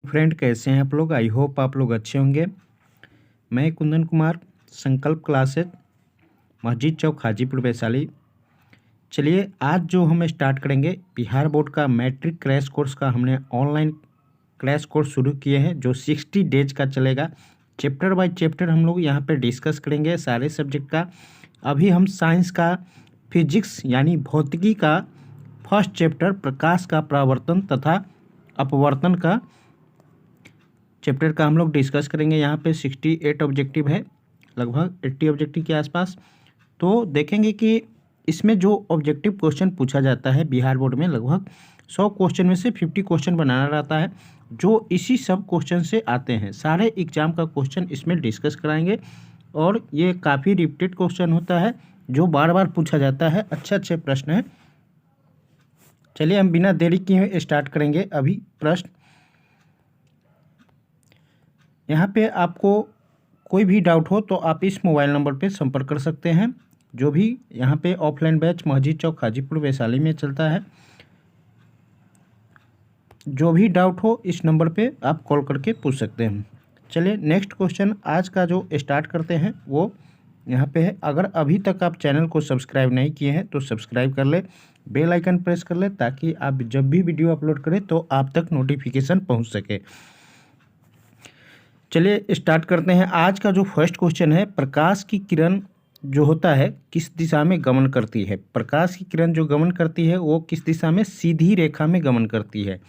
Friend, कैसे हैं आप लोग? आई होप आप लोग अच्छे होंगे। मैं कुंदन कुमार, संकल्प क्लासेस, मस्जिद चौक, हाजीपुर, वैशाली। चलिए, आज जो हम स्टार्ट करेंगे बिहार बोर्ड का मैट्रिक क्रैश कोर्स का हमने ऑनलाइन क्रैश कोर्स शुरू किए हैं जो 60 डेज का चलेगा। चैप्टर बाय चैप्टर हम लोग यहाँ पे डिस्कस करेंगे सारे सब्जेक्ट का। अभी हम साइंस का फिजिक्स यानी भौतिकी का फर्स्ट चैप्टर प्रकाश का परावर्तन तथा अपवर्तन का चैप्टर का हम लोग डिस्कस करेंगे। यहाँ पे 68 ऑब्जेक्टिव है, लगभग 80 ऑब्जेक्टिव के आसपास। तो देखेंगे कि इसमें जो ऑब्जेक्टिव क्वेश्चन पूछा जाता है बिहार बोर्ड में, लगभग 100 क्वेश्चन में से 50 क्वेश्चन बनाना रहता है जो इसी सब क्वेश्चन से आते हैं। सारे एग्जाम का क्वेश्चन इसमें डिस्कस कराएंगे और ये काफ़ी रिपीटेड क्वेश्चन होता है जो बार बार पूछा जाता है। अच्छे अच्छे प्रश्न हैं। चलिए, हम बिना देरी किए स्टार्ट करेंगे अभी प्रश्न। यहाँ पे आपको कोई भी डाउट हो तो आप इस मोबाइल नंबर पे संपर्क कर सकते हैं। जो भी यहाँ पे ऑफलाइन बैच मस्जिद चौक, हाजीपुर, वैशाली में चलता है। जो भी डाउट हो इस नंबर पे आप कॉल करके पूछ सकते हैं। चलिए, नेक्स्ट क्वेश्चन आज का जो स्टार्ट करते हैं वो यहाँ पे है। अगर अभी तक आप चैनल को सब्सक्राइब नहीं किए हैं तो सब्सक्राइब कर ले, बेल आइकन प्रेस कर ले ताकि आप जब भी वीडियो अपलोड करें तो आप तक नोटिफिकेशन पहुँच सके। चलिए स्टार्ट करते हैं। आज का जो फर्स्ट क्वेश्चन है, प्रकाश की किरण जो होता है किस दिशा में गमन करती है? प्रकाश की किरण जो गमन करती है वो किस दिशा में? सीधी रेखा में गमन करती है।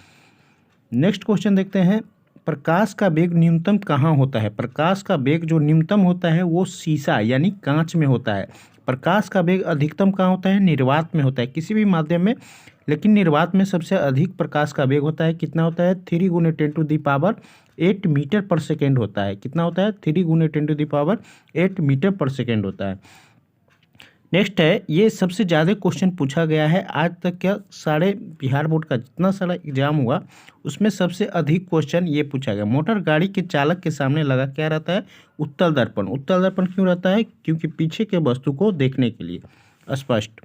नेक्स्ट क्वेश्चन देखते हैं, प्रकाश का वेग न्यूनतम कहाँ होता है? प्रकाश का वेग जो न्यूनतम होता है वो शीशा यानी कांच में होता है। प्रकाश का वेग अधिकतम कहाँ होता है? निर्वात में होता है, किसी भी माध्यम में, लेकिन निर्वात में सबसे अधिक प्रकाश का वेग होता है। कितना होता है? 3 × 10⁸ मीटर पर सेकेंड होता है। कितना होता है? 3 × 10⁸ मीटर पर सेकेंड होता है। नेक्स्ट है, ये सबसे ज़्यादा क्वेश्चन पूछा गया है आज तक। क्या सारे बिहार बोर्ड का जितना सारा एग्जाम हुआ उसमें सबसे अधिक क्वेश्चन ये पूछा गया। मोटर गाड़ी के चालक के सामने लगा क्या रहता है? उत्तल दर्पण। उत्तल दर्पण क्यों रहता है? क्योंकि पीछे के वस्तु को देखने के लिए स्पष्ट।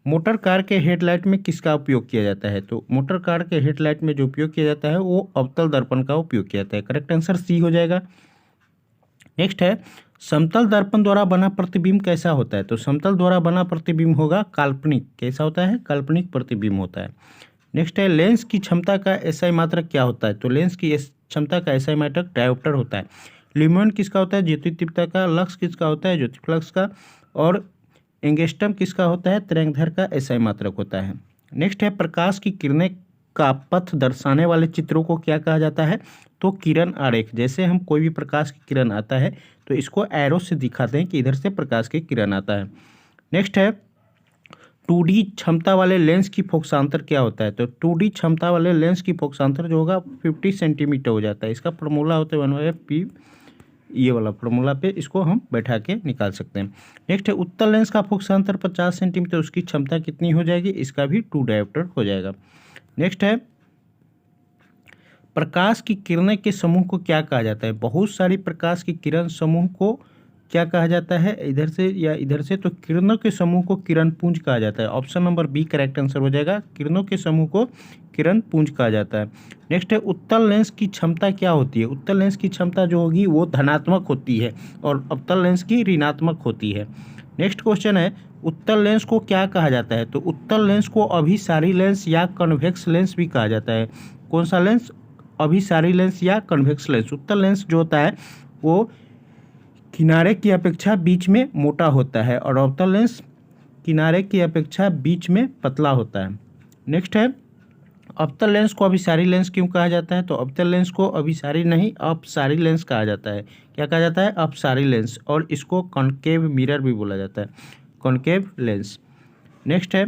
मोटर कार के हेडलाइट में किसका उपयोग किया जाता है? तो मोटर कार के हेडलाइट में जो उपयोग किया जाता है वो अवतल दर्पण का उपयोग किया जाता है। करेक्ट आंसर सी हो जाएगा। नेक्स्ट है, समतल दर्पण द्वारा बना प्रतिबिंब कैसा होता है? तो समतल द्वारा बना प्रतिबिंब होगा काल्पनिक। कैसा होता है? काल्पनिक प्रतिबिंब होता है। नेक्स्ट है, लेंस की क्षमता का एसआई मात्रक क्या होता है? तो लेंस की क्षमता का एसआई मात्रक डायोप्टर होता है। ल्यूमेन किसका होता है? ज्योति तीव्रता का। लक्स किसका होता है? ज्योति फ्लक्स का। और एंगस्ट्रम किसका होता है? तरंगदैर्घ्य का एसआई मात्रक होता है। नेक्स्ट है, प्रकाश की किरणें का पथ दर्शाने वाले चित्रों को क्या कहा जाता है? तो किरण आरेख। जैसे हम कोई भी प्रकाश की किरण आता है तो इसको एरो से दिखाते हैं कि इधर से प्रकाश की किरण आता है। नेक्स्ट है, 2D क्षमता वाले लेंस की फोकसांतर क्या होता है? तो 2D क्षमता वाले लेंस की फोकसांतर जो होगा 50 सेंटीमीटर हो जाता है। इसका फॉर्मूला होता है 1/p। ये वाला फॉर्मूला पे इसको हम बैठा के निकाल सकते हैं। नेक्स्ट है, उत्तल लेंस का फोकसांतर 50 सेंटीमीटर, उसकी क्षमता कितनी हो जाएगी? इसका भी 2 डायोप्टर हो जाएगा। नेक्स्ट है, प्रकाश की किरणें के समूह को क्या कहा जाता है? बहुत सारी प्रकाश की किरण समूह को क्या कहा जाता है? इधर से या इधर से, तो किरणों के समूह को किरण पुंज कहा जाता है। Option number B correct answer हो जाएगा। किरणों के समूह को किरण पुंज कहा जाता है। नेक्स्ट है, उत्तल लेंस की क्षमता क्या होती है? उत्तल लेंस की क्षमता जो होगी वो धनात्मक होती है और अवतल लेंस की ऋणात्मक होती है। नेक्स्ट क्वेश्चन है, उत्तल लेंस को क्या कहा जाता है? तो उत्तल लेंस को अभिसारी लेंस या कन्वेक्स लेंस भी कहा जाता है। कौन सा लेंस? अभिसारी लेंस या कन्वेक्स लेंस। उत्तल लेंस जो होता है वो किनारे की अपेक्षा बीच में मोटा होता है और अवतल लेंस किनारे की अपेक्षा बीच में पतला होता है। नेक्स्ट है, अवतल लेंस को अभिसारी लेंस क्यों कहा जाता है? तो अवतल लेंस को अभिसारी नहीं अपसारी लेंस कहा जाता है। क्या कहा जाता है? अपसारी लेंस। और इसको कॉनकेव मिरर भी बोला जाता है, कॉनकेव लेंस। नेक्स्ट है,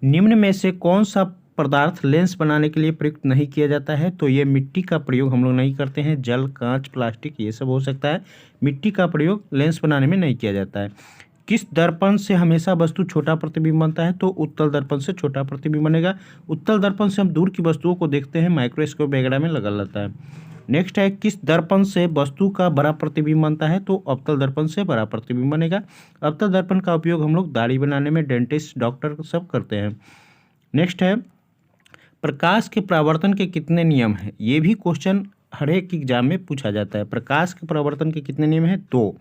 निम्न में से कौन सा पदार्थ लेंस बनाने के लिए प्रयुक्त नहीं किया जाता है? तो ये मिट्टी का प्रयोग हम लोग नहीं करते हैं। जल, कांच, प्लास्टिक ये सब हो सकता है। मिट्टी का प्रयोग लेंस बनाने में नहीं किया जाता है। किस दर्पण से हमेशा वस्तु छोटा प्रतिबिंब बनता है? तो उत्तल दर्पण से छोटा प्रतिबिंब बनेगा। उत्तल दर्पण से हम दूर की वस्तुओं को देखते हैं, माइक्रोस्कोप वगैरह में लगा रहता है। नेक्स्ट है, किस दर्पण से वस्तु का बड़ा प्रतिबिंब बनता है? तो अवतल दर्पण से बड़ा प्रतिबिंब बनेगा। अवतल दर्पण का उपयोग हम लोग दाढ़ी बनाने में, डेंटिस्ट, डॉक्टर सब करते हैं। नेक्स्ट है, प्रकाश के परावर्तन के कितने नियम हैं? ये भी क्वेश्चन हर एक एग्जाम में पूछा जाता है। प्रकाश के परावर्तन के कितने नियम हैं? 2।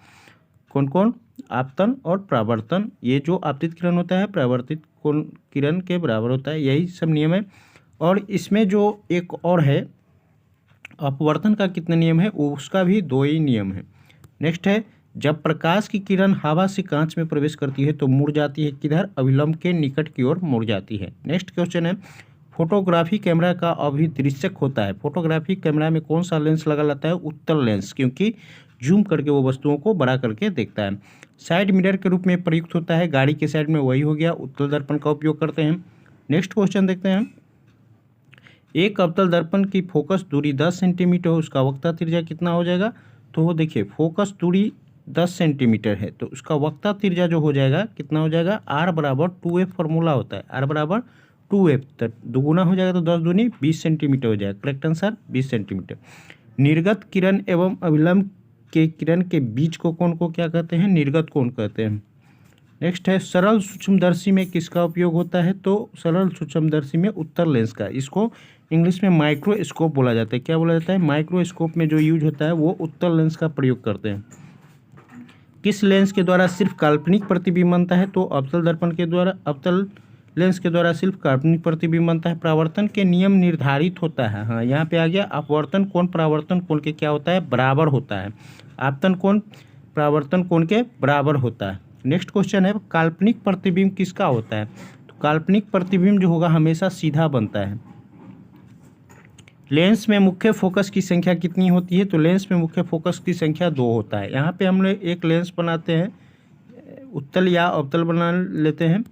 कौन कौन? आपतन और परावर्तन। ये जो आपतित किरण होता है परावर्तित किरण के बराबर होता है, यही सब नियम है। और इसमें जो एक और है अपवर्तन का कितने नियम है, उसका भी 2 ही नियम है। नेक्स्ट है, जब प्रकाश की किरण हवा से कांच में प्रवेश करती है तो मुड़ जाती है किधर? अभिलंब के निकट की ओर मुड़ जाती है। नेक्स्ट क्वेश्चन है, फोटोग्राफी कैमरा का अभिदृश्यक होता है। फोटोग्राफी कैमरा में कौन सा लेंस लगा रहता है? उत्तल लेंस, क्योंकि जूम करके वो वस्तुओं को बड़ा करके देखता है। साइड मिरर के रूप में प्रयुक्त होता है। गाड़ी के साइड में वही हो गया, उत्तल दर्पण का उपयोग करते हैं। नेक्स्ट क्वेश्चन देखते हैं, एक अवतल दर्पण की फोकस दूरी 10 सेंटीमीटर हो, उसका वक्ता त्रिज्या कितना हो जाएगा? तो वो देखिए फोकस दूरी 10 सेंटीमीटर है तो उसका वक्ता त्रिज्या जो हो जाएगा कितना हो जाएगा? R बराबर 2F फॉर्मूला होता है, R बराबर 2F, तो दुगुना हो जाएगा तो 10 दूनी 20 सेंटीमीटर हो जाएगा। Correct answer 20 centimetre. निर्गत किरण एवं अभिलंब के किरण के बीच को कोण को क्या कहते हैं? निर्गत कोण कहते हैं। नेक्स्ट है, सरल सूक्ष्मदर्शी में किसका उपयोग होता है? तो सरल सूक्ष्मदर्शी में उत्तल लेंस का। इसको इंग्लिश में माइक्रोस्कोप बोला जाता है। क्या बोला जाता है? माइक्रोस्कोप में जो यूज होता है वो उत्तल लेंस का प्रयोग करते हैं। किस लेंस के द्वारा सिर्फ काल्पनिक प्रतिबिंब बनता है? तो अवतल दर्पण के द्वारा, अवतल लेंस के द्वारा सिर्फ काल्पनिक प्रतिबिंब बनता है। परावर्तन के नियम निर्धारित होता है। हाँ, यहाँ पे आ गया, अपवर्तन कोण परावर्तन कोण के क्या होता है? बराबर होता है। आपतन कोण परावर्तन कोण के बराबर होता है। नेक्स्ट क्वेश्चन है, काल्पनिक प्रतिबिंब किसका होता है? तो काल्पनिक प्रतिबिंब जो होगा हमेशा सीधा बनता है। लेंस में मुख्य फोकस की संख्या कितनी होती है? तो लेंस में मुख्य फोकस की संख्या 2 होता है। यहाँ पे हम लोग एक लेंस बनाते हैं, उत्तल या अवतल बना लेते हैं,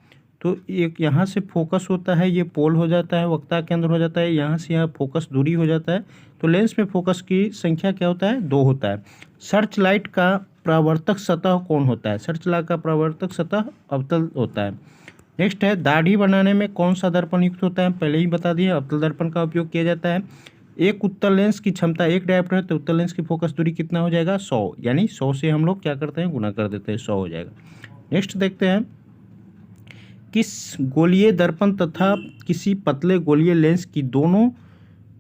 तो एक यहाँ से फोकस होता है, ये पोल हो जाता है, वक्ता केंद्र हो जाता है, यहाँ से यहाँ फोकस दूरी हो जाता है। तो लेंस में फोकस की संख्या क्या होता है? 2 होता है। सर्च लाइट का परावर्तक सतह कौन होता है? सर्च लाइट का परावर्तक सतह अवतल होता है। नेक्स्ट है, दाढ़ी बनाने में कौन सा दर्पण युक्त होता है? पहले ही बता दिए, अवतल दर्पण का उपयोग किया जाता है। एक उत्तल लेंस की क्षमता 1 डायोप्टर है तो उत्तल लेंस की फोकस दूरी कितना हो जाएगा? 100, यानी 100 से हम लोग क्या करते हैं? गुना कर देते हैं, 100 हो जाएगा। नेक्स्ट देखते हैं, किस गोलीय दर्पण तथा किसी पतले गोलीय लेंस की दोनों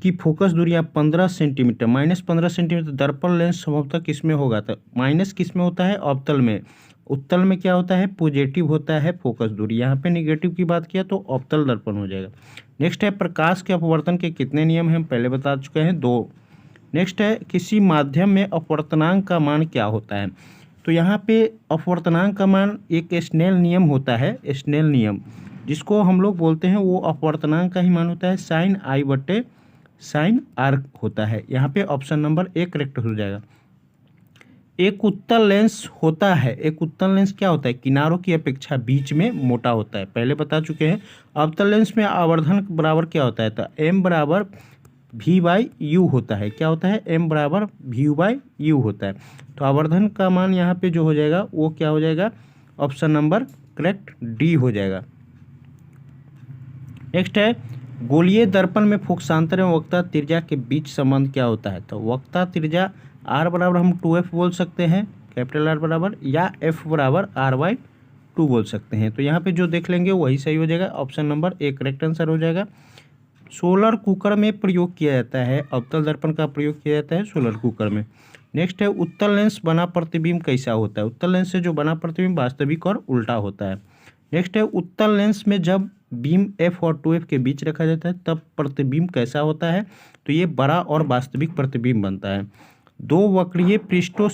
की फोकस दूरियां 15 सेंटीमीटर -15 सेंटीमीटर दर्पण लेंस संभवतः किसमें होगा? तो माइनस किसमें होता है? अवतल में। उत्तल में क्या होता है? पॉजिटिव होता है फोकस दूरी। यहाँ पे नेगेटिव की बात किया तो अवतल दर्पण हो जाएगा। नेक्स्ट है, प्रकाश के अपवर्तन के कितने नियम हैं? हम पहले बता चुके हैं, 2। नेक्स्ट है, किसी माध्यम में अपवर्तनांक का मान क्या होता है? तो यहाँ पे अपवर्तनांक का मान एक स्नेल नियम होता है, स्नेल नियम, जिसको हम लोग बोलते हैं, वो अपवर्तनांक का ही मान होता है sin I बटे sin R होता है। यहाँ पे ऑप्शन नंबर 1 करेक्ट हो जाएगा। एक उत्तल लेंस होता है, एक उत्तल लेंस क्या होता है? किनारों की अपेक्षा बीच में मोटा होता है, पहले बता चुके हैं। अवतल लेंस में आवर्धन बराबर क्या होता है? तो m बराबर v/u होता है। क्या होता है? m बराबर v/u होता है। तो आवर्धन का मान यहाँ पे जो हो जाएगा वो क्या हो जाएगा? ऑप्शन नंबर करेक्ट D हो जाएगा। नेक्स्ट है, गोलीय दर्पण में फोकसांतर एवं वक्ता त्रिज्या के बीच संबंध क्या होता है? तो वक्ता त्रिज्या R बराबर हम 2F बोल सकते हैं, कैपिटल R बराबर, या F बराबर R/2 बोल सकते हैं। तो यहाँ पे जो देख लेंगे वही सही हो जाएगा, ऑप्शन नंबर 1 करेक्ट आंसर हो जाएगा। सोलर कुकर में प्रयोग किया जाता है, अवतल दर्पण का प्रयोग किया जाता है सोलर कुकर में। नेक्स्ट है, उत्तल लेंस बना प्रतिबिंब कैसा होता है? उत्तल लेंस से जो बना प्रतिबिंब वास्तविक और उल्टा होता है। नेक्स्ट है, उत्तल लेंस में जब बीम F और 2F के बीच रखा जाता है तब प्रतिबिंब कैसा होता है? तो ये बड़ा और वास्तविक प्रतिबिंब बनता है। दो वक्रीय पृष्ठों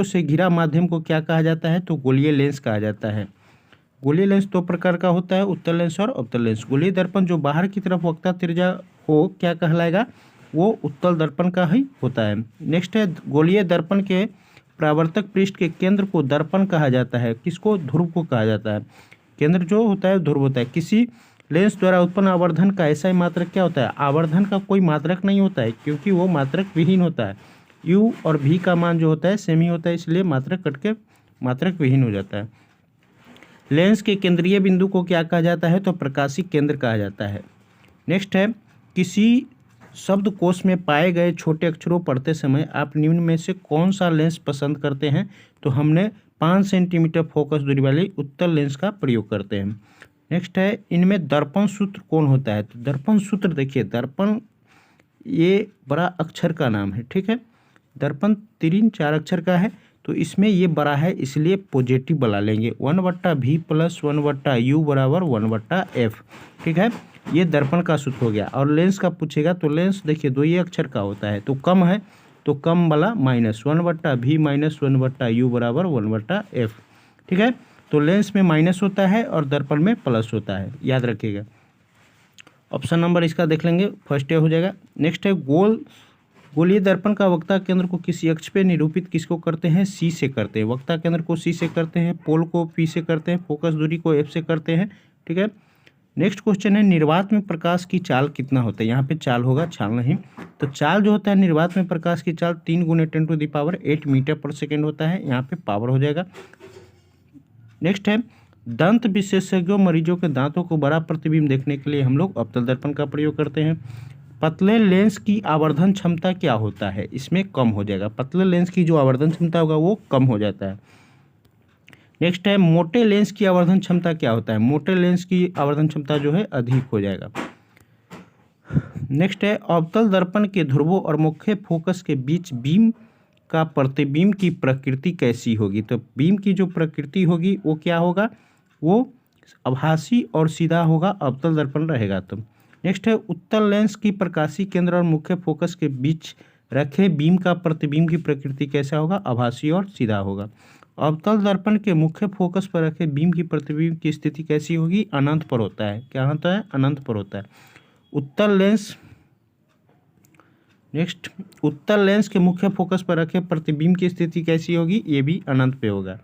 से घिरा माध्यम को क्या कहा जाता है? तो गोलीय लेंस कहा जाता है। गोलीय लेंस 2 प्रकार का होता है, उत्तल लेंस और अवतल लेंस। गोलीय दर्पण जो बाहर की तरफ वक्ता त्रिज्या हो क्या कहलाएगा? वो उत्तल दर्पण का ही होता है। नेक्स्ट है, गोलीय दर्पण के परावर्तक पृष्ठ के केंद्र को दर्पण कहा जाता है। किसको? ध्रुव को कहा जाता है। केंद्र जो होता है ध्रुव होता है। किसी लेंस द्वारा उत्पन्न आवर्धन का ऐसा ही मात्रक क्या होता है? आवर्धन का कोई मात्रक नहीं होता है, क्योंकि वो मात्रक विहीन होता है। U और V का मान जो होता है सेम ही होता है, इसलिए मात्रक कट के मात्रक विहीन हो जाता है। लेंस के केंद्रीय बिंदु को क्या कहा जाता है? तो प्रकाशी केंद्र कहा जाता है। नेक्स्ट है, किसी शब्दकोश में पाए गए छोटे अक्षरों पढ़ते समय आप निम्न में से कौन सा लेंस पसंद करते हैं? तो हमने 5 सेंटीमीटर फोकस दूरी वाली उत्तल लेंस का प्रयोग करते हैं। नेक्स्ट है, इनमें दर्पण सूत्र कौन होता है? तो दर्पण सूत्र देखिए, दर्पण ये बड़ा अक्षर का नाम है, ठीक है। दर्पण 3-4 अक्षर का है, तो इसमें ये बड़ा है इसलिए पॉजिटिव वाला लेंगे। 1/v + 1/u = 1/f, ठीक है। ये दर्पण का सूत्र हो गया। और लेंस का पूछेगा तो लेंस देखिए 2 ही अक्षर का होता है, तो कम है तो कम वाला माइनस 1/v - 1/u = 1/f, ठीक है। तो लेंस में माइनस होता है और दर्पण में प्लस होता है, याद रखिएगा। ऑप्शन नंबर इसका देख लेंगे, फर्स्ट हो जाएगा। नेक्स्ट है, गोलीय दर्पण का वक्ता केंद्र को किसी अक्ष पे निरूपित किसको करते हैं? सी से करते हैं। वक्ता केंद्र को सी से करते हैं, पोल को पी से करते हैं, फोकस दूरी को एफ से करते हैं, ठीक है। नेक्स्ट क्वेश्चन है, निर्वात में प्रकाश की चाल कितना होता है? यहाँ पे चाल होगा, छाल नहीं। तो चाल जो होता है निर्वात में प्रकाश की चाल 3 × 10⁸ मीटर/सेकेंड होता है। यहाँ पे पावर हो जाएगा। नेक्स्ट है, दंत विशेषज्ञों मरीजों के दांतों को बड़ा प्रतिबिंब देखने के लिए हम लोग अवतल दर्पण का प्रयोग करते हैं। पतले लेंस की आवर्धन क्षमता क्या होता है? इसमें कम हो जाएगा। पतले लेंस की जो आवर्धन क्षमता होगा वो कम हो जाता है। नेक्स्ट है, मोटे लेंस की आवर्धन क्षमता क्या होता है? मोटे लेंस की आवर्धन क्षमता जो है अधिक हो जाएगा। नेक्स्ट है, अवतल दर्पण के ध्रुवों और मुख्य फोकस के बीच बीम का प्रतिबिंब की प्रकृति कैसी होगी? तो बीम की जो प्रकृति होगी वो क्या होगा? वो आभासी और सीधा होगा, अवतल दर्पण रहेगा तो। नेक्स्ट है, उत्तल लेंस की प्रकाशीय केंद्र और मुख्य फोकस के बीच रखे बीम का प्रतिबिंब की प्रकृति कैसा होगा? आभासी और सीधा होगा। अवतल दर्पण के मुख्य फोकस पर रखे बीम की प्रतिबिंब की स्थिति कैसी होगी? अनंत पर होता है। क्या होता है? अनंत पर होता है। उत्तल लेंस, नेक्स्ट, उत्तल लेंस के मुख्य फोकस पर रखे प्रतिबिंब की स्थिति कैसी होगी? ये भी अनंत पे होगा।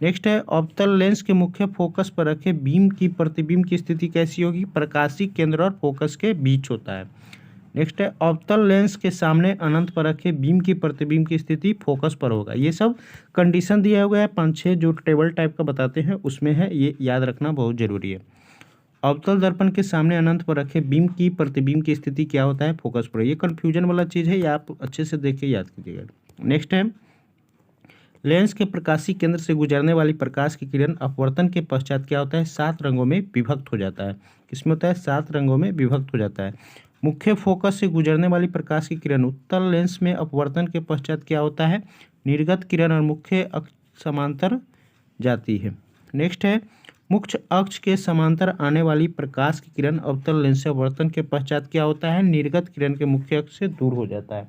नेक्स्ट है, अवतल लेंस के मुख्य फोकस पर रखे बीम की प्रतिबिंब की स्थिति कैसी होगी? प्रकाशीय केंद्र और फोकस के बीच होता है। नेक्स्ट है, अवतल लेंस के सामने अनंत पर रखे बीम की प्रतिबिंब की स्थिति फोकस पर होगा। ये सब कंडीशन दिया हुआ है, 5-6 जो टेबल टाइप का बताते हैं उसमें है, ये याद रखना बहुत जरूरी है। अवतल दर्पण के सामने अनंत पर रखे बीम की प्रतिबिंब की स्थिति क्या होता है? फोकस पर। ये कन्फ्यूजन वाला चीज़ है, ये आप अच्छे से देख के याद कीजिएगा। नेक्स्ट है, लेंस के प्रकाशीय केंद्र से गुजरने वाली प्रकाश की किरण अपवर्तन के पश्चात क्या होता है? 7 रंगों में विभक्त हो जाता है। किसमें होता है? 7 रंगों में विभक्त हो जाता है। मुख्य फोकस से गुजरने वाली प्रकाश की किरण उत्तल लेंस में अपवर्तन के पश्चात क्या होता है? निर्गत किरण और मुख्य अक्ष समांतर जाती है। नेक्स्ट है, मुख्य अक्ष के समांतर आने वाली प्रकाश की किरण अवतल लेंस से अपवर्तन के पश्चात क्या होता है? निर्गत किरण के मुख्य अक्ष से दूर हो जाता है।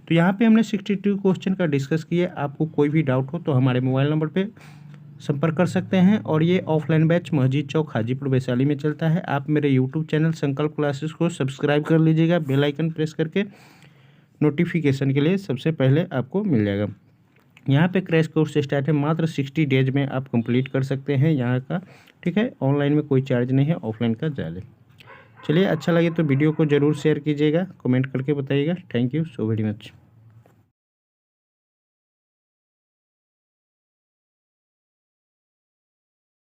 तो यहाँ पे हमने 62 क्वेश्चन का डिस्कस किया। आपको कोई भी डाउट हो तो हमारे मोबाइल नंबर पे संपर्क कर सकते हैं। और ये ऑफलाइन बैच मस्जिद चौक हाजीपुर वैशाली में चलता है। आप मेरे यूट्यूब चैनल संकल्प क्लासेस को सब्सक्राइब कर लीजिएगा, बेल आइकन प्रेस करके नोटिफिकेशन के लिए सबसे पहले आपको मिल जाएगा। यहाँ पे क्रैश कोर्स स्टार्ट है, मात्र 60 डेज में आप कंप्लीट कर सकते हैं यहाँ का, ठीक है। ऑनलाइन में कोई चार्ज नहीं है, ऑफलाइन का ज़्यादा। चलिए, अच्छा लगे तो वीडियो को ज़रूर शेयर कीजिएगा, कमेंट करके बताइएगा। Thank you so very much.